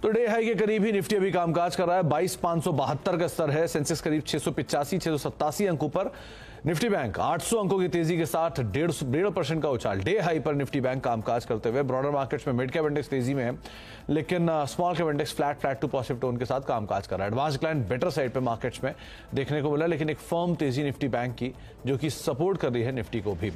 तो day high के करीब ही निफ्टी अभी कामकाज कर रहा है। 22,572 का स्तर है। सेंसेक्स करीब 685-687 अंकों पर। निफ्टी बैंक 800 अंकों की तेजी के साथ 1.5% का उछाल। डे हाई पर निफ्टी बैंक कामकाज करते हुए। ब्रॉडर मार्केट्स में मिड कैप इंडेक्स तेजी में है, लेकिन small cap index flat to positive tone के साथ कामकाज कर रहा है। एडवांस क्लाइंट बेटर साइड पे मार्केट्स में देखने को मिला, लेकिन एक फर्म तेजी निफ्टी बैंक की जो कि सपोर्ट कर रही है निफ्टी को भी।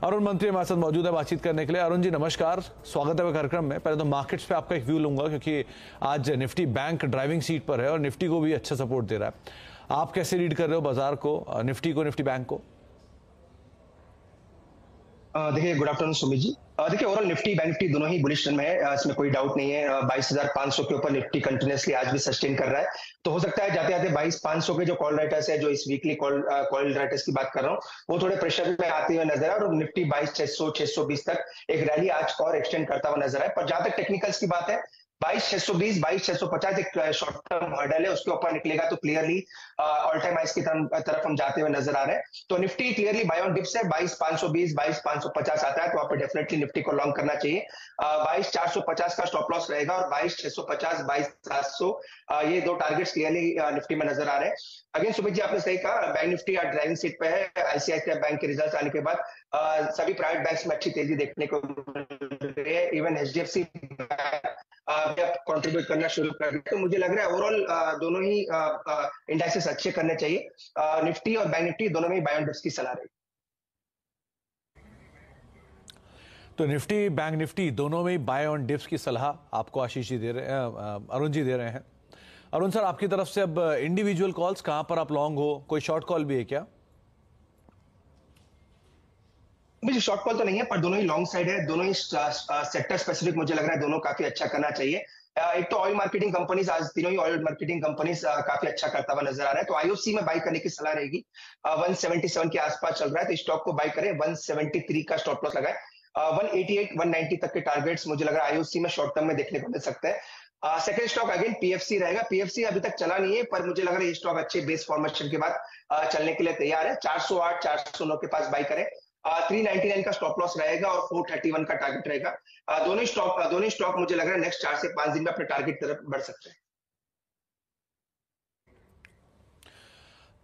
अरुण मंत्री हमारे साथ मौजूद है बातचीत करने के लिए। अरुण जी नमस्कार, स्वागत है कार्यक्रम में। पहले तो मार्केट्स पे आपका एक व्यू लूंगा, क्योंकि आज निफ्टी बैंक ड्राइविंग सीट पर है और निफ्टी को भी अच्छा सपोर्ट दे रहा है। आप कैसे रीड कर रहे हो बाजार को, निफ्टी को, निफ्टी बैंक को? देखिए, गुड आफ्टरनून सुमित जी। देखिए, ओवरऑल निफ्टी बैंक निफ्टी दोनों ही बुलिश टर्न में है, इसमें कोई डाउट नहीं है। 22,500 के ऊपर निफ्टी कंटिन्यूअसली आज भी सस्टेन कर रहा है। तो हो सकता है जाते जाते 22,500 के जो कॉल राइटर्स है, जो इस वीकली कॉल राइटर्स की बात कर रहा हूँ, वो थोड़े प्रेशर में आते हुए नजर है और निफ्टी 22,600 620 तक एक रैली आज और एक्सटेंड करता हुआ नजर है। पर जहां तक टेक्निकल्स की बात है, 22,620 22,650 एक शॉर्ट टर्म हर्डल है, उसके ऊपर निकलेगा तो क्लियरली ऑल टाइम हाइस की तरफ हम जाते हुए नजर आ रहे हैं। तो Nifty clearly buy on dips है। 22,520 22,550 आता है तो वहां पे डेफिनेटली निफ्टी को लॉन्ग करना चाहिए। 22,450 का स्टॉप लॉस रहेगा और 22,650 22,700 ये दो टारगेट्स क्लियरली निफ्टी में नजर आ रहे हैं। अगेन सुमित जी, आपने सही कहा, बैंक निफ्टी आज ड्राइविंग सीट पे है। आईसीआईसीआई बैंक के रिजल्ट आने के बाद सभी प्राइवेट बैंक्स में अच्छी तेजी देखने को मिल रही है। इवन एचडीएफसी कंट्रीब्यूट करना शुरू कर दिया। तो मुझे लग रहा है ओवरऑल दोनों ही इंडेक्सेस अच्छे करने चाहिए। निफ्टी और बैंक निफ्टी दोनों में बाय ऑन डिप्स की सलाह रही। तो निफ्टी बैंक निफ्टी दोनों में बाय ऑन डिप्स की सलाह आपको आशीष जी दे रहे हैं, अरुण जी दे रहे हैं। अरुण सर, आपकी तरफ से अब इंडिविजुअल कॉल्स, कहां पर आप लॉन्ग हो? कोई शॉर्ट कॉल भी है क्या? मुझे शॉर्ट कॉल तो नहीं है, पर दोनों ही लॉन्ग साइड है। दोनों ही सेक्टर स्पेसिफिक मुझे लग रहा है दोनों काफी अच्छा करना चाहिए। एक तो ऑयल मार्केटिंग कंपनीज, आज तीनों ही ऑयल मार्केटिंग कंपनीज काफी अच्छा करता हुआ नजर आ रहा है। तो आईओसी में बाई करने की सलाह रहेगी। 177 के आसपास चल रहा है तो स्टॉक को बाई करें। 173 का स्टॉप लॉस लगाए। 188 190 तक के टारगेट्स मुझे लग रहा है आईओसी में शॉर्ट टर्म में देखने को मिल सकते हैं। सेकंड स्टॉक अगेन पीएफसी रहेगा। पीएफसी अभी तक चला नहीं है, पर मुझे लग रहा है ये स्टॉक अच्छे बेस फॉर्मेशन के बाद चलने के लिए तैयार है। 408 409 के पास बाई करें। 399 का स्टॉप लॉस रहेगा और 431 का टारगेट रहेगा। दोनों स्टॉक मुझे लग रहा है नेक्स्ट 4 से 5 दिन में अपने टारगेट की तरफ बढ़ सकते हैं।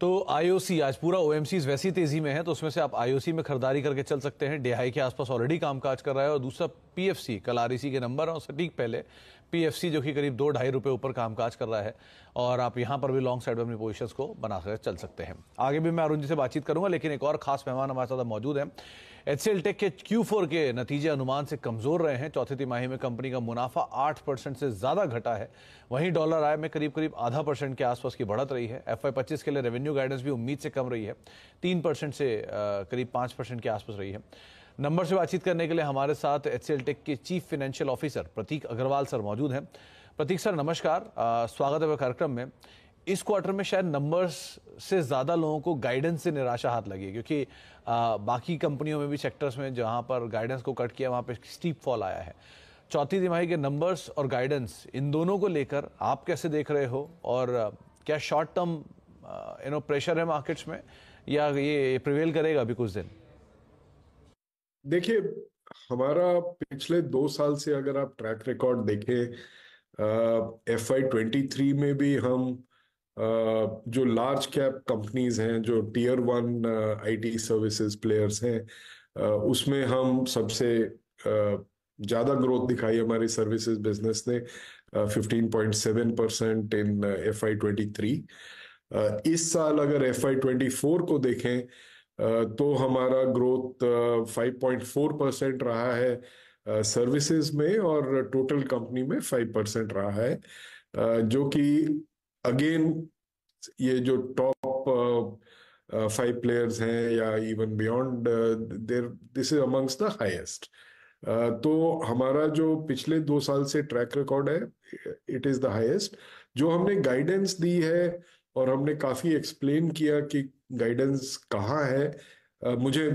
तो आईओसी आज पूरा ओएमसीज वैसी तेजी में है, तो उसमें से आप आईओसी में खरीदारी करके चल सकते हैं। डे हाई के आसपास ऑलरेडी कामकाज कर रहा है। और दूसरा पीएफसी, कल आरईसी के नंबर है, उससे ठीक पहले पीएफसी जो कि करीब 2-2.5 रुपए ऊपर कामकाज कर रहा है। और आप यहां पर भी लॉन्ग साइड में अपनी पोजीशंस को बनाकर चल सकते हैं। आगे भी मैं अरुण जी से बातचीत करूंगा, लेकिन एक और खास मेहमान हमारे साथ मौजूद है। एचसीएल टेक के Q4 के नतीजे अनुमान से कमजोर रहे हैं। चौथी तिमाही में कंपनी का मुनाफा 8% से ज्यादा घटा है। वहीं डॉलर आय में करीब 0.5% के आसपास की बढ़त रही है। FY25 के लिए रेवेन्यू गाइडेंस भी उम्मीद से कम रही है, 3% से करीब 5% के आसपास रही है। नंबर से बातचीत करने के लिए हमारे साथ एचसीएल टेक के चीफ फाइनेंशियल ऑफिसर प्रतीक अग्रवाल सर मौजूद हैं। प्रतीक सर नमस्कार, स्वागत है कार्यक्रम में। इस क्वार्टर में शायद नंबर्स से ज्यादा लोगों को गाइडेंस से निराशा हाथ लगी, क्योंकि बाकी कंपनियों में भी सेक्टर्स में जहां पर गाइडेंस को कट किया वहां पे स्टीप फॉल आया है। चौथी तिमाही के नंबर्स और गाइडेंस, इन दोनों को लेकर आप कैसे देख रहे हो? और क्या शॉर्ट टर्म प्रेशर है मार्केट्स में, या ये प्रिवेल करेगा अभी कुछ दिन? देखिए, हमारा पिछले 2 साल से अगर आप ट्रैक रिकॉर्ड देखें, FY23 में भी हम जो लार्ज कैप कंपनीज हैं, जो टियर 1 आईटी सर्विसेज प्लेयर्स हैं, उसमें हम सबसे ज्यादा ग्रोथ दिखाई हमारी सर्विसेज बिजनेस ने, 15.7% इन FY23। इस साल अगर FY24 को देखें तो हमारा ग्रोथ 5.4% रहा है सर्विसेज में, और टोटल कंपनी में 5% रहा है, जो कि अगेन ये जो टॉप 5 प्लेयर्स हैं या even beyond their, this is amongst the highest. तो हमारा जो पिछले 2 साल से ट्रैक रिकॉर्ड है, इट इज द हाईएस्ट। जो हमने गाइडेंस दी है और हमने काफी एक्सप्लेन किया कि गाइडेंस कहाँ है, मुझे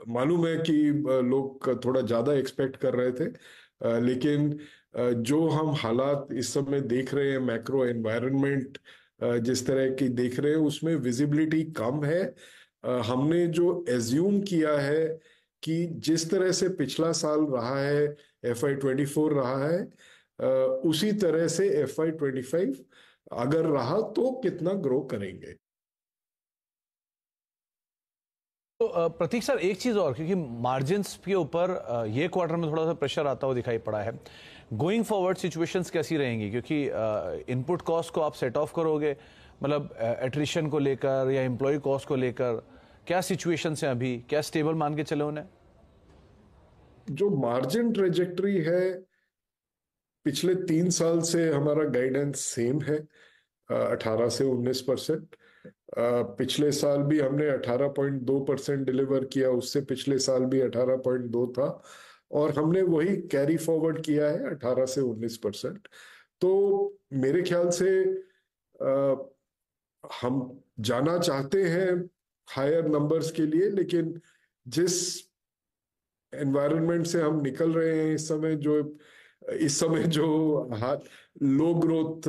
मालूम है कि लोग थोड़ा ज्यादा एक्सपेक्ट कर रहे थे, लेकिन जो हम हालात इस समय देख रहे हैं, मैक्रो एनवायरनमेंट जिस तरह की देख रहे हैं, उसमें विजिबिलिटी कम है। हमने जो एज्यूम किया है कि जिस तरह से पिछला साल रहा है, FY24 रहा है, उसी तरह से FY25 अगर रहा तो कितना ग्रो करेंगे। तो प्रतीक सर, एक चीज और, क्योंकि मार्जिन्स के ऊपर ये क्वार्टर में थोड़ा सा प्रेशर आता हुआ दिखाई पड़ा है। गोइंग फॉरवर्ड सिचुएशंस कैसी रहेंगी, क्योंकि इनपुट कॉस्ट को आप सेट ऑफ करोगे, मतलब एट्रिशन को लेकर या एम्प्लॉय कॉस्ट को लेकर क्या सिचुएशंस हैं अभी, क्या स्टेबल मान के चले उन्हें? जो मार्जिन ट्रेजेक्टरी है पिछले 3 साल से हमारा गाइडेंस सेम है, 18 से 19%। पिछले साल भी हमने 18.2% डिलीवर किया, उससे पिछले साल भी 18.2 था, और हमने वही कैरी फॉरवर्ड किया है 18 से 19%। तो मेरे ख्याल से हम जाना चाहते हैं हायर नंबर्स के लिए, लेकिन जिस एनवायरनमेंट से हम निकल रहे हैं इस समय जो लो ग्रोथ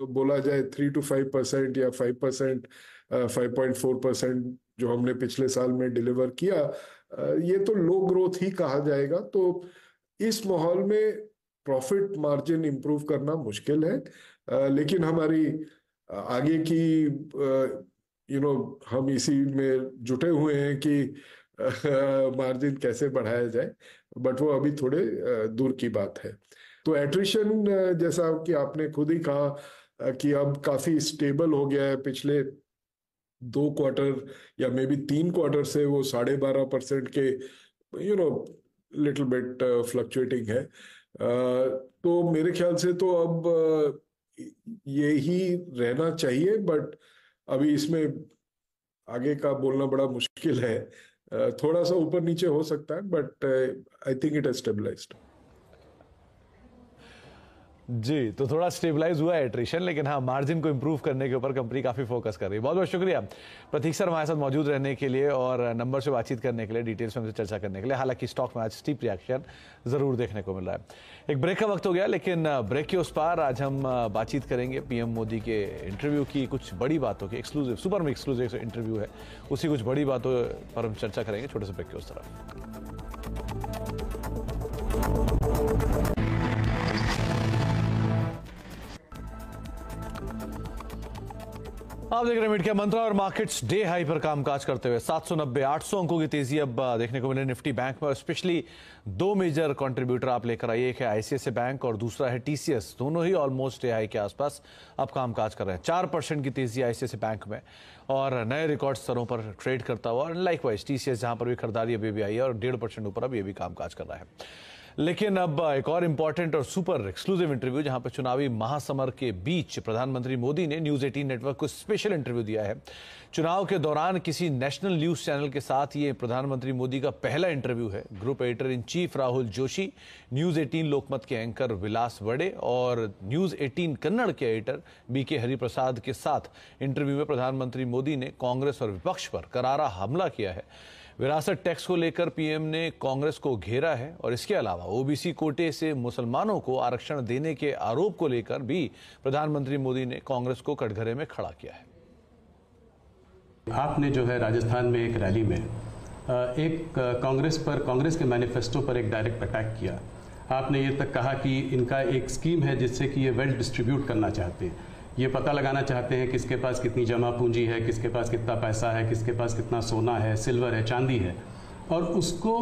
बोला जाए 3 to 5% या 5%, 5.4% जो हमने पिछले साल में डिलीवर किया, ये तो लो ग्रोथ ही कहा जाएगा। तो इस माहौल में प्रॉफिट मार्जिन इंप्रूव करना मुश्किल है, लेकिन हमारी आगे की हम इसी में जुटे हुए हैं कि मार्जिन कैसे बढ़ाया जाए, बट वो अभी थोड़े दूर की बात है। तो एट्रिशन, जैसा कि आपने खुद ही कहा कि अब काफी स्टेबल हो गया है, पिछले 2 क्वार्टर या मे बी 3 क्वार्टर से वो 12.5% के लिटिल बिट फ्लक्चुएटिंग है। तो मेरे ख्याल से तो अब ये ही रहना चाहिए, बट अभी इसमें आगे का बोलना बड़ा मुश्किल है। थोड़ा सा ऊपर नीचे हो सकता है, but I think it has stabilised. जी, तो थोड़ा स्टेबलाइज हुआ है एट्रिशन, लेकिन हाँ, मार्जिन को इंप्रूव करने के ऊपर कंपनी काफी फोकस कर रही है। बहुत बहुत शुक्रिया प्रतीक सर हमारे साथ मौजूद रहने के लिए और नंबर से बातचीत करने के लिए, डिटेल्स में हमसे चर्चा करने के लिए। हालांकि स्टॉक में आज स्टीप रिएक्शन जरूर देखने को मिल रहा है। एक ब्रेक का वक्त हो गया, लेकिन ब्रेक के उस पार आज हम बातचीत करेंगे पीएम मोदी के इंटरव्यू की, कुछ बड़ी बातों की, एक्सक्लूसिव सुपर में एक्सक्लूसिव इंटरव्यू है, उसी कुछ बड़ी बातों पर हम चर्चा करेंगे छोटे से ब्रेक के उस तरफ। आप देख रहे हैं मीडिया मंत्रा और मार्केट्स डे हाई पर कामकाज करते हुए 790-800 अंकों की तेजी अब देखने को मिले निफ्टी बैंक में, और स्पेशली 2 मेजर कंट्रीब्यूटर आप लेकर आइए। एक है आईसीआईसीआई बैंक और दूसरा है टीसीएस। दोनों ही ऑलमोस्ट डे हाई के आसपास अब कामकाज कर रहे हैं। 4% की तेजी आईसीआईसीआई बैंक में और नए रिकॉर्ड स्तरों पर ट्रेड करता हुआ, और लाइकवाइज टीसीएस जहां पर भी खरीदारी अभी भी आई है और 1.5% ऊपर अब ये भी कामकाज कर रहा है। लेकिन अब एक और इंपॉर्टेंट और सुपर एक्सक्लूसिव इंटरव्यू, जहां पर चुनावी महासमर के बीच प्रधानमंत्री मोदी ने न्यूज 18 नेटवर्क को स्पेशल इंटरव्यू दिया है। चुनाव के दौरान किसी नेशनल न्यूज चैनल के साथ ये प्रधानमंत्री मोदी का पहला इंटरव्यू है। Group editor in chief Rahul Joshi, news 18 लोकमत के एंकर विलास वड़े और न्यूज 18 कन्नड़ के एडिटर बीके हरिप्रसाद के साथ इंटरव्यू में प्रधानमंत्री मोदी ने कांग्रेस और विपक्ष पर करारा हमला किया है। विरासत टैक्स को लेकर पीएम ने कांग्रेस को घेरा है, और इसके अलावा ओबीसी कोटे से मुसलमानों को आरक्षण देने के आरोप को लेकर भी प्रधानमंत्री मोदी ने कांग्रेस को कटघरे में खड़ा किया है। आपने जो है राजस्थान में एक रैली में एक कांग्रेस के मैनिफेस्टो पर एक डायरेक्ट अटैक किया। आपने ये तक कहा कि इनका एक स्कीम है जिससे कि ये वेल्थ डिस्ट्रीब्यूट करना चाहते हैं, ये पता लगाना चाहते हैं किसके पास कितनी जमा पूंजी है, किसके पास कितना पैसा है, किसके पास कितना सोना है, सिल्वर है, चांदी है, और उसको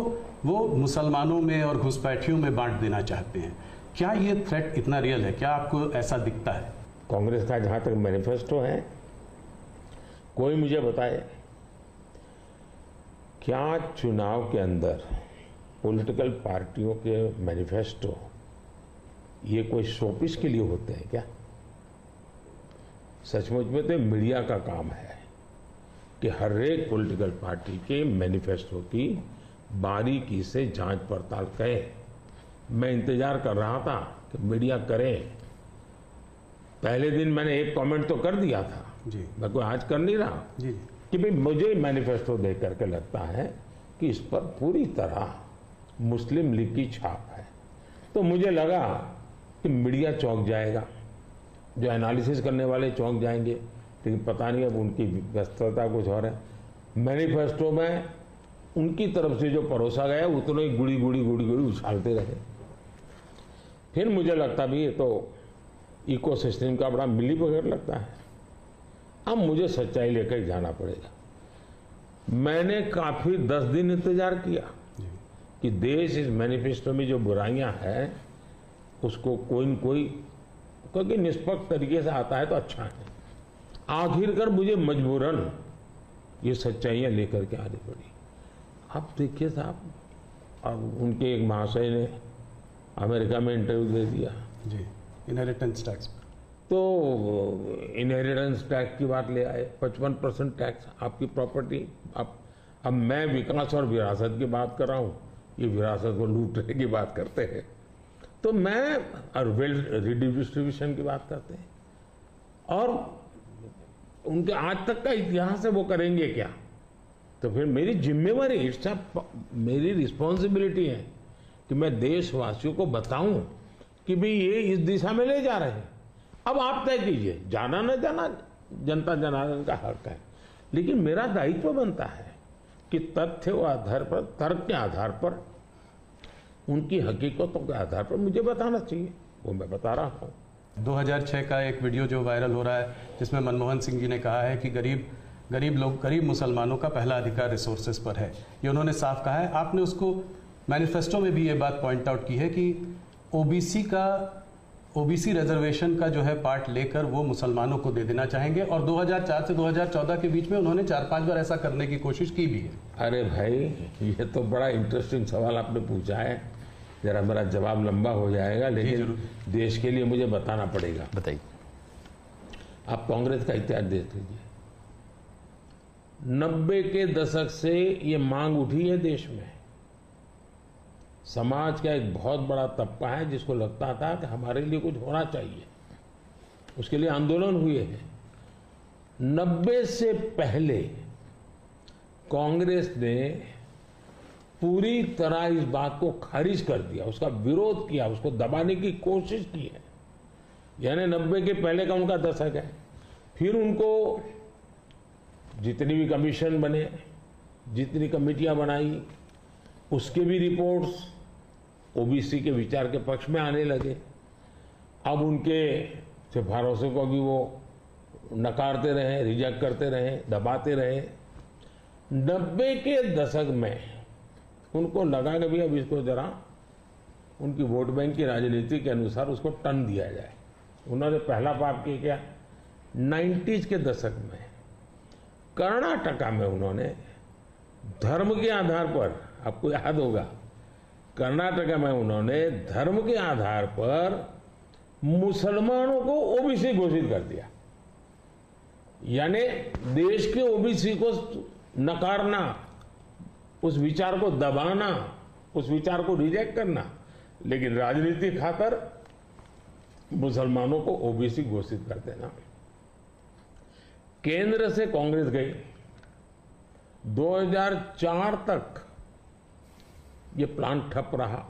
वो मुसलमानों में और घुसपैठियों में बांट देना चाहते हैं। क्या ये थ्रेट इतना रियल है? क्या आपको ऐसा दिखता है? कांग्रेस का जहां तक मैनिफेस्टो है, कोई मुझे बताए क्या चुनाव के अंदर पॉलिटिकल पार्टियों के मैनिफेस्टो ये कोई शोपीस के लिए होते हैं क्या? सचमुच में तो मीडिया का काम है कि हर एक पॉलिटिकल पार्टी के मैनिफेस्टो की बारीकी से जांच पड़ताल करें। मैं इंतजार कर रहा था कि मीडिया करे। पहले दिन मैंने एक कमेंट तो कर दिया था जी, मैं कोई आज कर नहीं रहा जी, कि भाई मुझे मैनिफेस्टो देख करके लगता है कि इस पर पूरी तरह मुस्लिम लीग की छाप है। तो मुझे लगा कि मीडिया चौंक जाएगा, जो एनालिसिस करने वाले चौंक जाएंगे, लेकिन पता नहीं अब उनकी व्यस्तता कुछ और है। मैनिफेस्टो में उनकी तरफ से जो परोसा गया उतना ही गुड़ी गुड़ी उछालते रहे। फिर मुझे लगता भी ये तो इकोसिस्टम का बड़ा मिलीबग लगता है। अब मुझे सच्चाई लेकर ही जाना पड़ेगा। मैंने काफी 10 दिन इंतजार किया कि देश इस मैनिफेस्टो में जो बुराइयां हैं उसको कोई न कोई, क्योंकि निष्पक्ष तरीके से आता है तो अच्छा है। आखिरकार मुझे मजबूरन ये सच्चाइयां लेकर के आनी पड़ी। आप देखिए साहब, अब उनके एक महाशय ने अमेरिका में इंटरव्यू दे दिया जी, इनहेरिटेंस टैक्स पर, तो इनहेरिटेंस टैक्स की बात ले आए, 55% टैक्स आपकी प्रॉपर्टी। अब मैं विकास और विरासत की बात कर रहा हूं, ये विरासत को लूटने की बात करते हैं। तो मैं और वेल्थ रिडिस्ट्रीब्यूशन की बात करते हैं, और उनके आज तक का इतिहास है, वो करेंगे क्या? तो फिर मेरी जिम्मेवारी, मेरी रिस्पॉन्सिबिलिटी है कि मैं देशवासियों को बताऊं कि भाई ये इस दिशा में ले जा रहे हैं। अब आप तय कीजिए, जाना न जाना जनता जनार्दन का हक है, लेकिन मेरा दायित्व बनता है कि तथ्य के आधार पर, तर्क के आधार पर, उनकी हकीकतों के आधार पर मुझे बताना चाहिए, वो मैं बता रहा हूँ। 2006 का एक वीडियो जो वायरल हो रहा है जिसमें मनमोहन सिंह जी ने कहा है कि गरीब मुसलमानों का पहला अधिकार रिसोर्सेज पर है, ये उन्होंने साफ कहा है। आपने उसको मैनिफेस्टो में भी ये बात पॉइंट आउट की है कि ओबीसी रिजर्वेशन का जो है पार्ट लेकर वो मुसलमानों को दे देना चाहेंगे, और 2004 से 2014 के बीच में उन्होंने 4-5 बार ऐसा करने की कोशिश की भी है। अरे भाई, ये तो बड़ा इंटरेस्टिंग सवाल आपने पूछा है। जरा मेरा जवाब लंबा हो जाएगा, लेकिन देश के लिए मुझे बताना पड़ेगा। बताइए। आप कांग्रेस का इतिहास देख लीजिए। 90 के दशक से ये मांग उठी है देश में। समाज का एक बहुत बड़ा तबका है जिसको लगता था कि हमारे लिए कुछ होना चाहिए, उसके लिए आंदोलन हुए हैं। 90 से पहले कांग्रेस ने पूरी तरह इस बात को खारिज कर दिया, उसका विरोध किया, उसको दबाने की कोशिश की है। यानी 90 के पहले का उनका दशक है। फिर उनको जितनी भी कमीशन बने, जितनी कमेटियां बनाई, उसके भी रिपोर्ट्स ओबीसी के विचार के पक्ष में आने लगे। अब उनके सिफारिशों को भी वो नकारते रहे, रिजेक्ट करते रहे, दबाते रहे। 90 के दशक में उनको लगा कि भी अब इसको जरा उनकी वोट बैंक की राजनीति के अनुसार उसको टर्न दिया जाए। उन्होंने पहला पाप किया क्या? 90s के दशक में कर्नाटका में उन्होंने धर्म के आधार पर, आपको याद होगा, कर्नाटका में उन्होंने धर्म के आधार पर मुसलमानों को ओबीसी घोषित कर दिया। यानी देश के ओबीसी को नकारना, उस विचार को दबाना, उस विचार को रिजेक्ट करना, लेकिन राजनीति खातर मुसलमानों को ओबीसी घोषित कर देना। केंद्र से कांग्रेस गई, 2004 तक ये प्लान ठप रहा,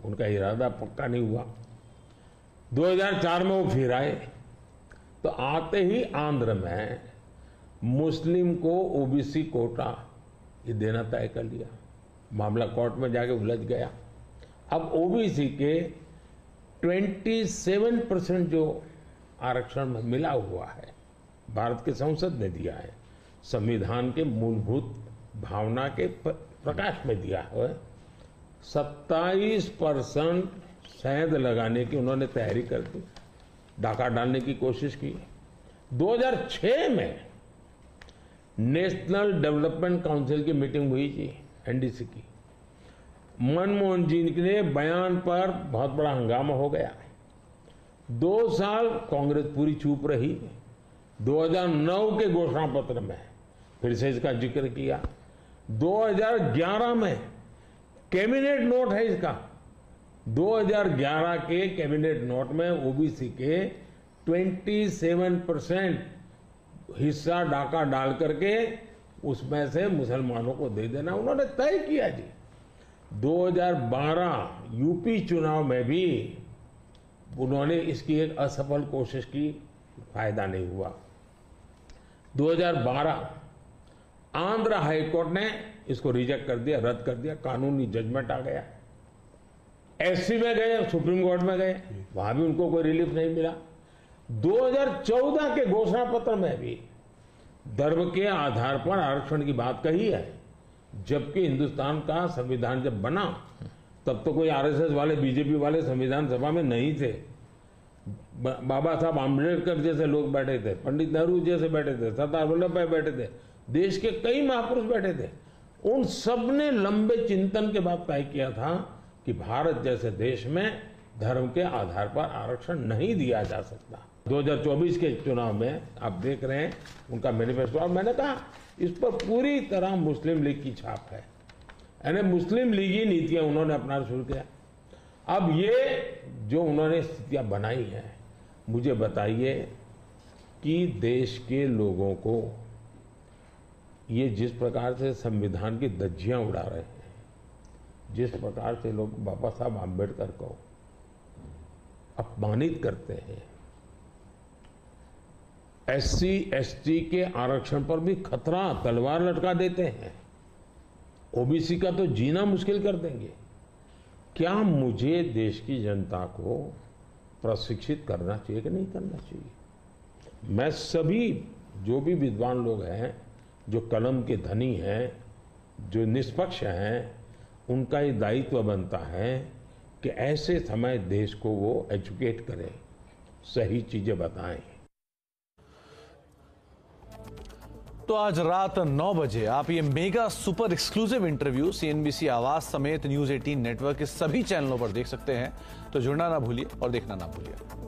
उनका इरादा पक्का नहीं हुआ। 2004 में वो फिर आए, तो आते ही आंध्र में मुस्लिम को ओबीसी कोटा ये देना तय कर लिया। मामला कोर्ट में जाके उलझ गया। अब ओबीसी के 27% जो आरक्षण में मिला हुआ है, भारत की संसद ने दिया है, संविधान के मूलभूत भावना के प्रकाश में दिया है। 27% शहद लगाने की उन्होंने तैयारी कर दी, डाका डालने की कोशिश की। 2006 में नेशनल डेवलपमेंट काउंसिल की मीटिंग हुई थी, एनडीसी की। मनमोहन जी के बयान पर बहुत बड़ा हंगामा हो गया। 2 साल कांग्रेस पूरी चुप रही। 2009 के घोषणा पत्र में फिर से इसका जिक्र किया। 2011 में कैबिनेट नोट है इसका। 2011 के कैबिनेट नोट में ओबीसी के 27% हिस्सा डाका डाल करके उसमें से मुसलमानों को दे देना उन्होंने तय किया जी। 2012 यूपी चुनाव में भी उन्होंने इसकी एक असफल कोशिश की, फायदा नहीं हुआ। 2012 आंध्र हाईकोर्ट ने इसको रिजेक्ट कर दिया, रद्द कर दिया, कानूनी जजमेंट आ गया। एससी में गए, सुप्रीम कोर्ट में गए, वहां भी उनको कोई रिलीफ नहीं मिला। 2014 के घोषणा पत्र में भी धर्म के आधार पर आरक्षण की बात कही है, जबकि हिंदुस्तान का संविधान जब बना तब तो कोई आरएसएस वाले, बीजेपी वाले संविधान सभा में नहीं थे। बाबा साहब आम्बेडकर जैसे लोग बैठे थे, पंडित नेहरू जैसे बैठे थे, सरदार वल्लभ भाई बैठे थे, देश के कई महापुरुष बैठे थे। उन सब ने लंबे चिंतन के बाद तय किया था कि भारत जैसे देश में धर्म के आधार पर आरक्षण नहीं दिया जा सकता। 2024 के चुनाव में आप देख रहे हैं उनका मैनिफेस्टो, और मैंने कहा इस पर पूरी तरह मुस्लिम लीग की छाप है, यानी मुस्लिम लीगी नीतियां उन्होंने अपनाना शुरू किया। अब ये जो उन्होंने स्थितियां बनाई हैं, मुझे बताइए कि देश के लोगों को ये जिस प्रकार से संविधान की धज्जियां उड़ा रहे हैं, जिस प्रकार से लोग बाबा साहब आम्बेडकर को अपमानित करते हैं, एससी एसटी के आरक्षण पर भी खतरा, तलवार लटका देते हैं, ओबीसी का तो जीना मुश्किल कर देंगे। क्या मुझे देश की जनता को प्रशिक्षित करना चाहिए कि नहीं करना चाहिए? मैं सभी जो भी विद्वान लोग हैं, जो कलम के धनी हैं, जो निष्पक्ष हैं, उनका ये दायित्व बनता है कि ऐसे समय देश को वो एजुकेट करें, सही चीजें बताएं। तो आज रात 9 बजे आप ये mega super exclusive interview CNBC आवाज समेत न्यूज 18 नेटवर्क के सभी चैनलों पर देख सकते हैं, तो जुड़ना ना भूलिए और देखना ना भूलिए।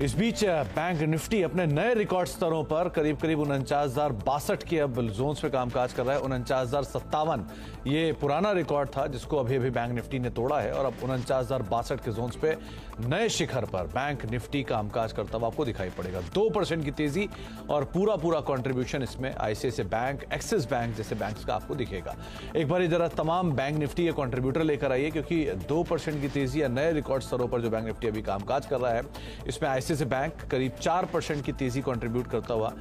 इस बीच बैंक निफ्टी अपने नए रिकॉर्ड स्तरों पर करीब 49,062 के अब जोन्स पे कामकाज कर रहा है। 49,057 ये पुराना रिकॉर्ड था जिसको अभी बैंक निफ्टी ने तोड़ा है, और अब 49,062 के जोन्स पे नए शिखर पर बैंक निफ्टी कामकाज करता हुआ आपको दिखाई पड़ेगा। 2% की तेजी और पूरा कंट्रीब्यूशन इसमें आईसीआईसीआई बैंक, एक्सिस बैंक जैसे बैंक्स का आपको दिखेगा। एक बार जरा तमाम बैंक निफ्टी के कंट्रीब्यूटर लेकर आइए, क्योंकि 2% की तेजी या नए रिकॉर्ड स्तरों पर जो बैंक निफ्टी अभी कामकाज कर रहा है, इसमें आईसीआईसीआई बैंक करीब 4% की तेजी कंट्रीब्यूट करता हुआ